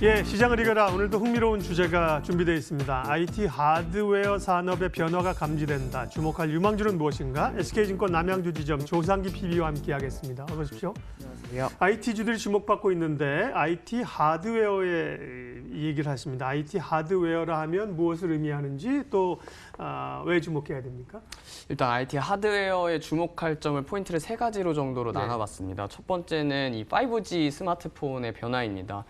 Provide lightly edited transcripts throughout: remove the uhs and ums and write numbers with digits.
예, 시장을 이겨라. 오늘도 흥미로운 주제가 준비되어 있습니다. IT 하드웨어 산업의 변화가 감지된다. 주목할 유망주는 무엇인가? SK증권 남양주 지점 조상기 PB와 함께하겠습니다. 어서 오십시오. 안녕하세요. IT주들이 주목받고 있는데 IT 하드웨어의 얘기를 하십니다. IT 하드웨어라 하면 무엇을 의미하는지 또 왜 주목해야 됩니까? 일단 IT 하드웨어에 주목할 점을 포인트를 세 가지로 정도로 네. 나눠봤습니다. 첫 번째는 이 5G 스마트폰의 변화입니다.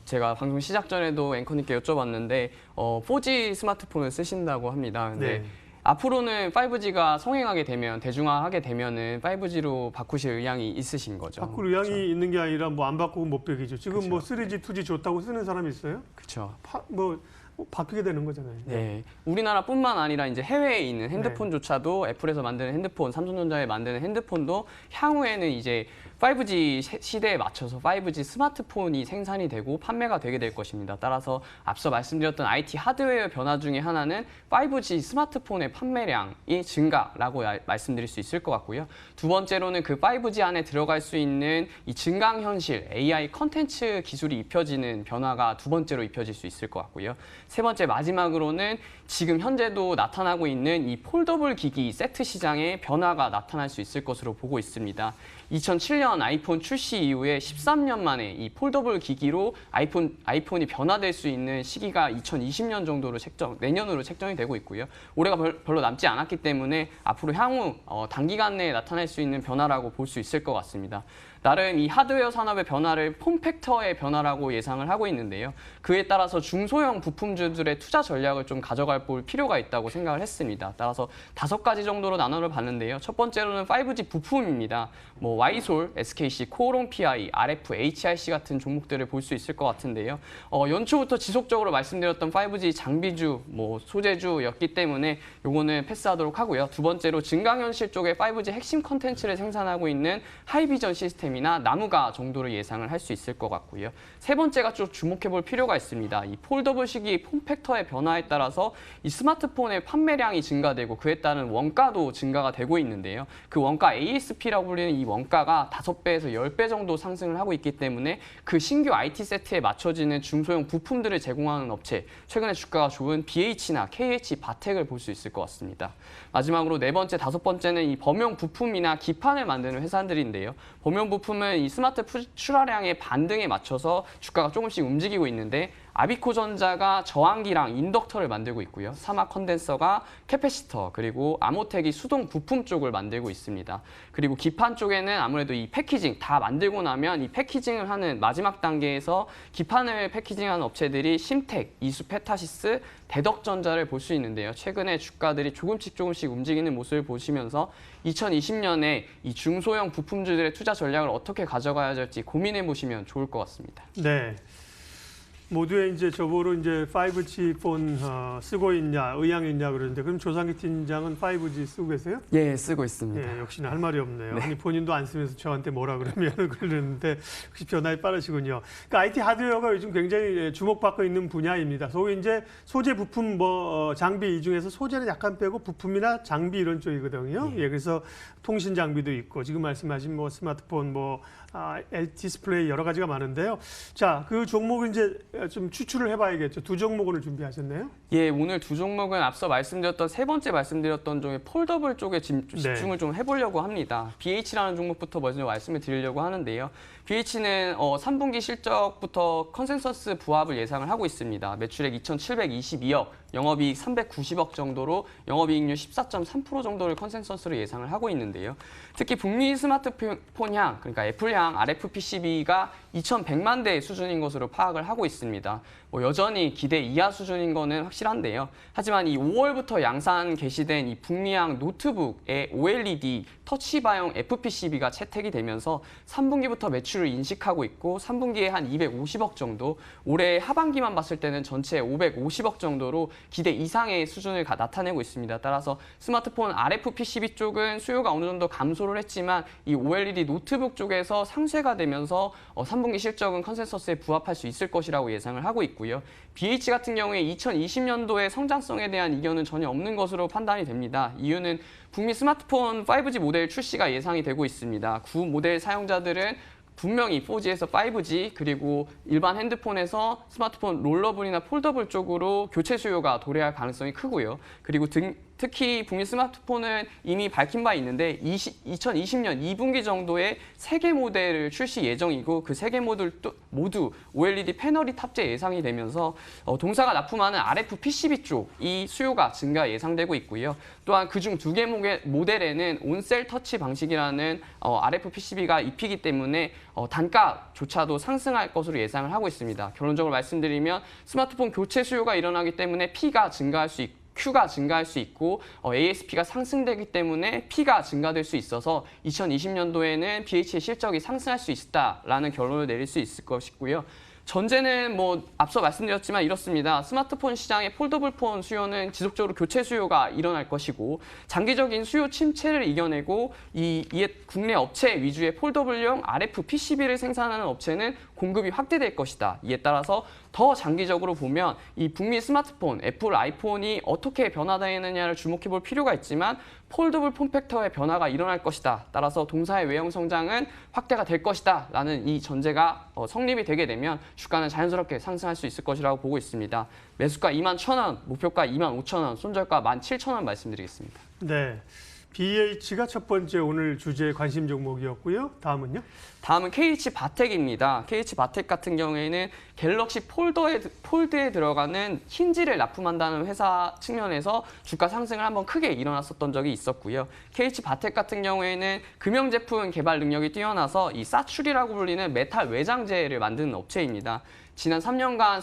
제가 방송 시작 전에도 앵커님께 여쭤봤는데 4G 스마트폰을 쓰신다고 합니다. 근데 네. 앞으로는 5G가 성행하게 되면, 대중화하게 되면은 5G로 바꾸실 의향이 있으신 거죠? 바꿀 의향이 있는 게 아니라 뭐 안 바꾸고 못 배기죠. 지금 그쵸. 뭐 3G, 2G 좋다고 쓰는 사람이 있어요? 그렇죠. 바뀌게 되는 거잖아요. 네, 우리나라뿐만 아니라 이제 해외에 있는 핸드폰조차도 애플에서 만드는 핸드폰, 삼성전자에 만드는 핸드폰도 향후에는 이제 5G 시대에 맞춰서 5G 스마트폰이 생산이 되고 판매가 되게 될 것입니다. 따라서 앞서 말씀드렸던 IT 하드웨어 변화 중에 하나는 5G 스마트폰의 판매량이 증가라고 말씀드릴 수 있을 것 같고요. 두 번째로는 그 5G 안에 들어갈 수 있는 이 증강현실, AI 컨텐츠 기술이 입혀지는 변화가 두 번째로 입혀질 수 있을 것 같고요. 세 번째 마지막으로는 지금 현재도 나타나고 있는 이 폴더블 기기 세트 시장의 변화가 나타날 수 있을 것으로 보고 있습니다. 2007년 아이폰 출시 이후에 13년 만에 이 폴더블 기기로 아이폰이 변화될 수 있는 시기가 2020년 정도로 내년으로 책정이 되고 있고요. 올해가 별로 남지 않았기 때문에 앞으로 향후 단기간 내에 나타날 수 있는 변화라고 볼 수 있을 것 같습니다. 나름 이 하드웨어 산업의 변화를 폼팩터의 변화라고 예상을 하고 있는데요. 그에 따라서 중소형 부품주들의 투자 전략을 좀 가져갈 필요가 있다고 생각을 했습니다. 따라서 5가지 정도로 나눠를 봤는데요. 첫 번째로는 5G 부품입니다. 뭐 와이솔, SKC, 코오롱 PI, RF, HIC 같은 종목들을 볼 수 있을 것 같은데요. 연초부터 지속적으로 말씀드렸던 5G 장비주, 뭐 소재주였기 때문에 요거는 패스하도록 하고요. 두 번째로 증강현실 쪽에 5G 핵심 컨텐츠를 생산하고 있는 하이비전 시스템이나 나무가 정도로 예상을 할 수 있을 것 같고요. 세 번째가 좀 주목해 볼 필요가 있습니다. 이 폴더블 시기 폼팩터의 변화에 따라서 이 스마트폰의 판매량이 증가되고 그에 따른 원가도 증가가 되고 있는데요. 그 원가 ASP라고 불리는 이 원가가 5배에서 10배 정도 상승을 하고 있기 때문에 그 신규 IT 세트에 맞춰지는 중소형 부품들을 제공하는 업체, 최근에 주가가 좋은 BH나 KH, 바텍을 볼 수 있을 것 같습니다. 마지막으로 네 번째, 다섯 번째는 이 범용 부품이나 기판을 만드는 회사들인데요. 범용 부품은 이 스마트 출하량의 반등에 맞춰서 주가가 조금씩 움직이고 있는데 아비코전자가 저항기랑 인덕터를 만들고 있고요. 사막 컨덴서가 캐패시터, 그리고 아모텍이 수동 부품 쪽을 만들고 있습니다. 그리고 기판 쪽에는 아무래도 이 패키징 다 만들고 나면 이 패키징을 하는 마지막 단계에서 기판을 패키징하는 업체들이 심텍, 이수페타시스, 대덕전자를 볼 수 있는데요. 최근에 주가들이 조금씩 움직이는 모습을 보시면서 2020년에 이 중소형 부품주들의 투자 전략을 어떻게 가져가야 할지 고민해 보시면 좋을 것 같습니다. 네. 모두에 이제 저보러 이제 5G 폰 쓰고 있냐, 의향이 있냐 그러는데 그럼 조상기 팀장은 5G 쓰고 계세요? 예, 쓰고 있습니다. 예, 역시나 할 말이 없네요. 네. 아니 본인도 안 쓰면서 저한테 뭐라 그러면 그러는데 혹시 변화에 빠르시군요. 그러니까 IT 하드웨어가 요즘 굉장히 주목받고 있는 분야입니다. 소위 이제 소재 부품 장비 이 중에서 소재는 약간 빼고 부품이나 장비 이런 쪽이거든요. 예, 그래서 통신 장비도 있고 지금 말씀하신 뭐 스마트폰 디스플레이 여러 가지가 많은데요. 자, 그 종목을 이제 좀 추출을 해봐야겠죠. 두 종목을 준비하셨네요. 예, 오늘 두 종목은 앞서 말씀드렸던 세 번째 말씀드렸던 종의 폴더블 쪽에 집중을 좀 해보려고 합니다. BH라는 종목부터 먼저 말씀을 드리려고 하는데요. BH는 3분기 실적부터 컨센서스 부합을 예상을 하고 있습니다. 매출액 2,722억, 영업이익 390억 정도로 영업이익률 14.3% 정도를 컨센서스로 예상을 하고 있는데요. 특히 북미 스마트폰향, 그러니까 애플향 RF PCB가 2,100만 대 수준인 것으로 파악을 하고 있습니다. 여전히 기대 이하 수준인 거는 확실한데요. 하지만 이 5월부터 양산 개시된 이 북미향 노트북의 OLED 터치바형 FPCB가 채택이 되면서 3분기부터 매출을 인식하고 있고 3분기에 한 250억 정도, 올해 하반기만 봤을 때는 전체 550억 정도로 기대 이상의 수준을 나타내고 있습니다. 따라서 스마트폰 RF PCB 쪽은 수요가 어느 정도 감소를 했지만 이 OLED 노트북 쪽에서 상쇄가 되면서 3분기 실적은 컨센서스에 부합할 수 있을 것이라고 예상을 하고 있고요. BH 같은 경우에 2020년도의 성장성에 대한 이견은 전혀 없는 것으로 판단이 됩니다. 이유는 북미 스마트폰 5G 모델 출시가 예상이 되고 있습니다. 구 모델 사용자들은 분명히 4G에서 5G 그리고 일반 핸드폰에서 스마트폰 롤러블이나 폴더블 쪽으로 교체 수요가 도래할 가능성이 크고요. 그리고 특히 북미 스마트폰은 이미 밝힌 바 있는데 2020년 2분기 정도에 3개 모델을 출시 예정이고 그 3개 모델 모두 OLED 패널이 탑재 예상이 되면서 동사가 납품하는 RF PCB 쪽 이 수요가 증가 예상되고 있고요. 또한 그중 2개 모델에는 온셀 터치 방식이라는 RF PCB가 입히기 때문에 단가조차도 상승할 것으로 예상을 하고 있습니다. 결론적으로 말씀드리면 스마트폰 교체 수요가 일어나기 때문에 P가 증가할 수 있고 Q가 증가할 수 있고 ASP가 상승되기 때문에 P가 증가될 수 있어서 2020년도에는 BH의 실적이 상승할 수 있다라는 결론을 내릴 수 있을 것이고요. 전제는 앞서 말씀드렸지만 이렇습니다. 스마트폰 시장의 폴더블폰 수요는 지속적으로 교체 수요가 일어날 것이고 장기적인 수요 침체를 이겨내고 이에 국내 업체 위주의 폴더블용 RF PCB를 생산하는 업체는 공급이 확대될 것이다. 이에 따라서 더 장기적으로 보면 이 북미 스마트폰, 애플 아이폰이 어떻게 변화되느냐를 주목해 볼 필요가 있지만 폴더블 폼팩터의 변화가 일어날 것이다. 따라서 동사의 외형 성장은 확대가 될 것이다. 라는 이 전제가 성립이 되게 되면 주가는 자연스럽게 상승할 수 있을 것이라고 보고 있습니다. 매수가 21,000원, 목표가 25,000원, 손절가 17,000원 말씀드리겠습니다. 네. BH가 첫 번째 오늘 주제 관심 종목이었고요. 다음은요? 다음은 KH바텍입니다. KH바텍 같은 경우에는 갤럭시 폴드에 들어가는 힌지를 납품한다는 회사 측면에서 주가 상승을 한번 크게 일어났었던 적이 있었고요. KH바텍 같은 경우에는 금형제품 개발 능력이 뛰어나서 이 사출이라고 불리는 메탈 외장재를 만드는 업체입니다. 지난 3년간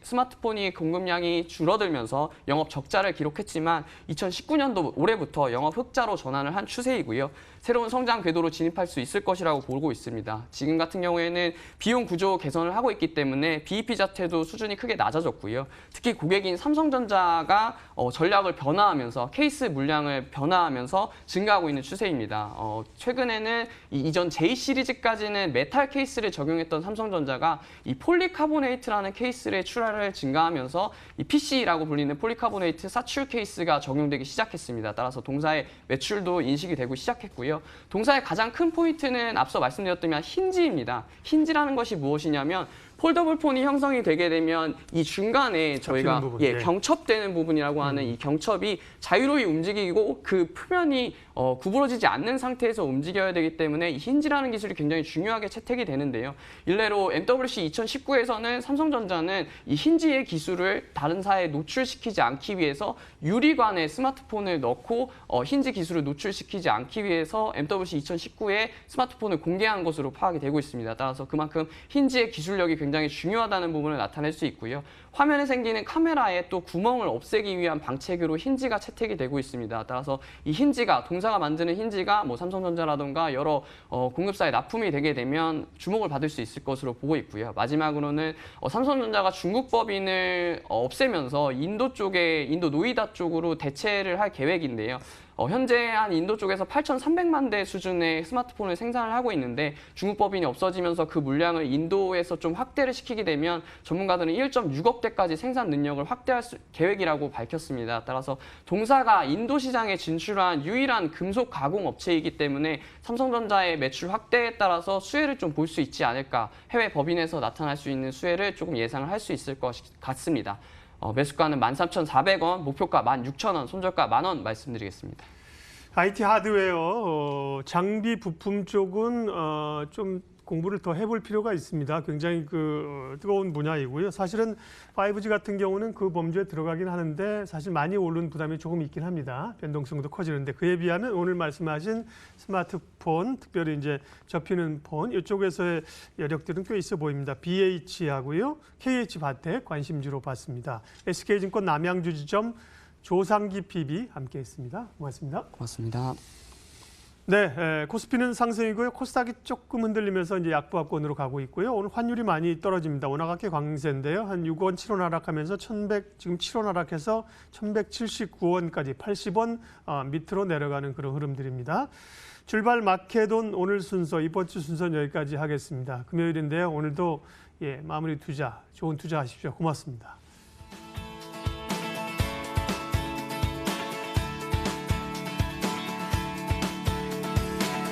스마트폰이 공급량이 줄어들면서 영업 적자를 기록했지만 2019년도 올해부터 영업 흑자로 전환을 한 추세이고요. 새로운 성장 궤도로 진입할 수 있을 것이라고 보고 있습니다. 지금 같은 경우에는 비용 구조 개선을 하고 있기 때문에 BEP 자체도 수준이 크게 낮아졌고요. 특히 고객인 삼성전자가 전략을 변화하면서 케이스 물량을 변화하면서 증가하고 있는 추세입니다. 최근에는 이전 J 시리즈까지는 메탈 케이스를 적용했던 삼성전자가 이 폴리카보네이트라는 케이스의 출하를 증가하면서 이 PC라고 불리는 폴리카보네이트 사출 케이스가 적용되기 시작했습니다. 따라서 동사의 매출도 인식이 되고 시작했고요. 동사의 가장 큰 포인트는 앞서 말씀드렸다면 힌지입니다. 힌지라는 것이 무엇이냐면 폴더블 폰이 형성이 되게 되면 이 중간에 저희가 경첩되는 부분이라고 하는 이 경첩이 자유로이 움직이고 그 표면이 구부러지지 않는 상태에서 움직여야 되기 때문에 이 힌지라는 기술이 굉장히 중요하게 채택이 되는데요. 일례로 MWC 2019에서는 삼성전자는 이 힌지의 기술을 다른 사에 노출시키지 않기 위해서 유리관에 스마트폰을 넣고 힌지 기술을 노출시키지 않기 위해서 MWC 2019에 스마트폰을 공개한 것으로 파악이 되고 있습니다. 따라서 그만큼 힌지의 기술력이 굉장히 중요하다는 부분을 나타낼 수 있고요. 화면에 생기는 카메라에 또 구멍을 없애기 위한 방책으로 힌지가 채택이 되고 있습니다. 따라서 이 힌지가 동사가 만드는 힌지가 삼성전자라던가 여러 공급사에 납품이 되게 되면 주목을 받을 수 있을 것으로 보고 있고요. 마지막으로는 삼성전자가 중국 법인을 없애면서 인도 노이다 쪽으로 대체를 할 계획인데요. 현재 한 인도 쪽에서 8,300만 대 수준의 스마트폰을 생산을 하고 있는데 중국 법인이 없어지면서 그 물량을 인도에서 좀 확대를 시키게 되면 전문가들은 1.6억 대까지 생산 능력을 확대할 계획이라고 밝혔습니다. 따라서 동사가 인도 시장에 진출한 유일한 금속 가공 업체이기 때문에 삼성전자의 매출 확대에 따라서 수혜를 좀 볼 수 있지 않을까, 해외 법인에서 나타날 수 있는 수혜를 조금 예상을 할 수 있을 것 같습니다. 매수가는 13,400원, 목표가 16,000원, 손절가 10,000원 말씀드리겠습니다. IT 하드웨어, 장비 부품 쪽은 좀 공부를 더 해볼 필요가 있습니다. 굉장히 뜨거운 분야이고요. 사실은 5G 같은 경우는 그 범주에 들어가긴 하는데 사실 많이 오른 부담이 조금 있긴 합니다. 변동성도 커지는데 그에 비하면 오늘 말씀하신 스마트폰, 특별히 이제 접히는 폰 이쪽에서의 여력들은 꽤 있어 보입니다. BH하고요, KH바텍 관심주로 봤습니다. SK증권 남양주 지점 조상기 PB 함께했습니다. 고맙습니다. 고맙습니다. 네, 코스피는 상승이고요. 코스닥이 조금 흔들리면서 이제 약보합권으로 가고 있고요. 오늘 환율이 많이 떨어집니다. 원화가계 강세인데요. 한 6원 7원 하락하면서 1,100 지금 7원 하락해서 1,179원까지 80원 밑으로 내려가는 그런 흐름들입니다. 출발 마켓온 오늘 순서 이번 주 순서는 여기까지 하겠습니다. 금요일인데요. 오늘도 마무리 투자 좋은 투자 하십시오. 고맙습니다.